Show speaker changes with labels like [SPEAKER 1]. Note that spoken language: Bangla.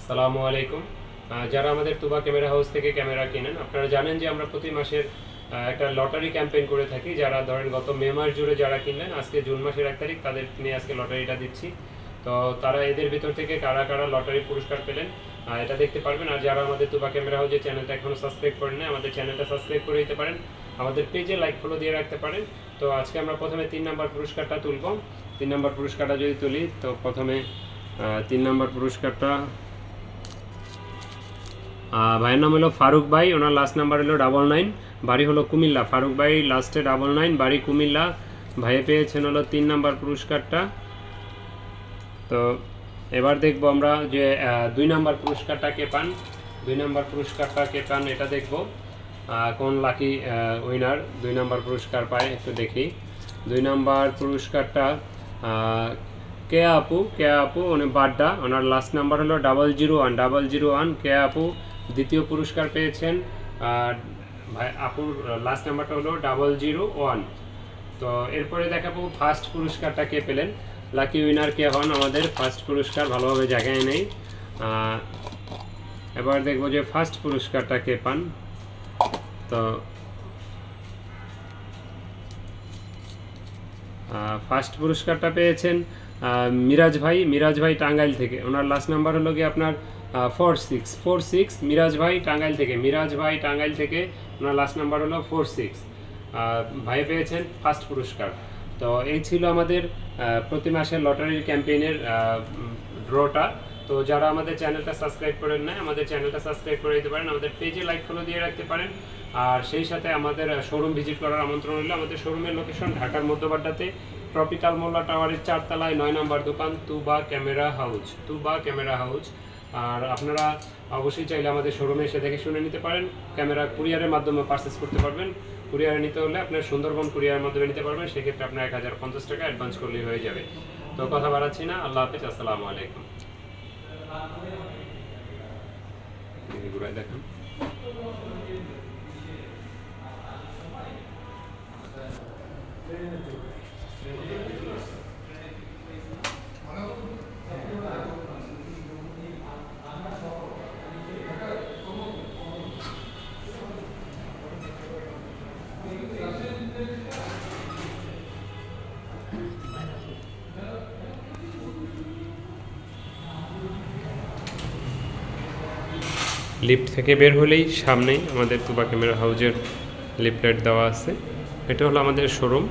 [SPEAKER 1] আসসালামু আলাইকুম। যারা আমাদের তুবা ক্যামেরা হাউস থেকে ক্যামেরা কিনেন, আপনারা জানেন যে আমরা প্রতি মাসের একটা লটারি ক্যাম্পেইন করে থাকি। যারা ধরেন গত মে মাস জুড়ে যারা কিনলেন, আজকে জুন মাসের 1 তারিখ তাদের নিয়ে আজকে লটারিটা দিচ্ছি। তো তারা এদের ভিতর থেকে কারা কারা লটারি পুরস্কার পেলেন এটা দেখতে পারবেন। আর যারা আমাদের তুবা ক্যামেরা হাউসের চ্যানেলটা এখনও সাবস্ক্রাইব করেন না, আমাদের চ্যানেলটা সাবস্ক্রাইব করে দিতে পারেন, আমাদের পেজে লাইক ফলো দিয়ে রাখতে পারেন। তো আজকে আমরা প্রথমে 3 নম্বর পুরস্কারটা তুলব। 3 নম্বর পুরস্কারটা যদি তুলি, তো প্রথমে 3 নম্বর পুরস্কারটা ভাইয়ের নাম হলো ফারুক ভাই, ওনার লাস্ট নাম্বার হলো 99, বাড়ি হলো কুমিল্লা। ফারুক ভাই লাস্টে 99, বাড়ি কুমিল্লা। ভাইয়ে পেয়েছেন হলো 3 নম্বর পুরস্কারটা। তো এবার দেখবো আমরা যে 2 নম্বর পুরস্কারটা কে পান। 2 নম্বর পুরস্কারটা কে পান এটা দেখবো, কোন লাকি উইনার 2 নম্বর পুরস্কার পায় একটু দেখি। 2 নম্বর পুরস্কারটা কে আপু উনি বাড্ডা, ওনার লাস্ট নাম্বার হলো 001 কে আপু দ্বিতীয় পুরস্কার পেয়েছেন। ভাই আপুর লাস্ট নাম্বারটা হলো 001। তো এরপরে দেখাবো ফার্স্ট পুরস্কারটা কে পেলেন, লাকি উইনার কে হন আমাদের ফার্স্ট পুরস্কার, ভালোভাবে জায়গায় নেই। এবার দেখবো যে ফার্স্ট পুরস্কারটা কে পান। তো ফার্স্ট পুরস্কারটা পেয়েছেন মিরাজ ভাই টাঙ্গাইল থেকে, ওনার লাস্ট নাম্বার হলো কি আপনার 46। মিরাজ ভাই টাঙ্গাইল থেকে ওনার লাস্ট নাম্বার হলো 46। ভাই পেয়েছেন ফার্স্ট পুরস্কার। তো এই ছিল আমাদের প্রতি মাসের লটারির ক্যাম্পেইনের ড্রটা। তো যারা আমাদের চ্যানেলটা সাবস্ক্রাইব করেন না, আমাদের চ্যানেলটা সাবস্ক্রাইব করে দিতে পারেন, আমাদের পেজে লাইক ফলো দিয়ে রাখতে পারেন। আর সেই সাথে আমাদের শোরুম ভিজিট করার আমন্ত্রণ রইল। আমাদের শোরুমের লোকেশন ঢাকার মধ্যবাড্ডাতে ট্রপিক্যাল মোল্লা টাওয়ারের 4 তলায় 9 নম্বর দোকান, তুবা ক্যামেরা হাউস। আর আপনারা অবশ্যই চাইলে আমাদের শোরুমে এসে দেখে শুনে নিতে পারেন। ক্যামেরা কুরিয়ারের মাধ্যমে পারচেস করতে পারবেন। কুরিয়ারে নিতে হলে আপনার সুন্দরবন কুরিয়ারের মাধ্যমে নিতে পারবেন, সেক্ষেত্রে আপনার 1050 টাকা অ্যাডভান্স করলেই হয়ে যাবে। তো কথা বাড়াচ্ছি না, আল্লাহ হাফেজ, আসসালামু আলাইকুম। দেখুন লিফট থেকে বের হলেই সামনেই আমাদের তুবা ক্যামেরা হাউজের লিফলেট দেওয়া আছে। এটা হলো আমাদের শোরুম।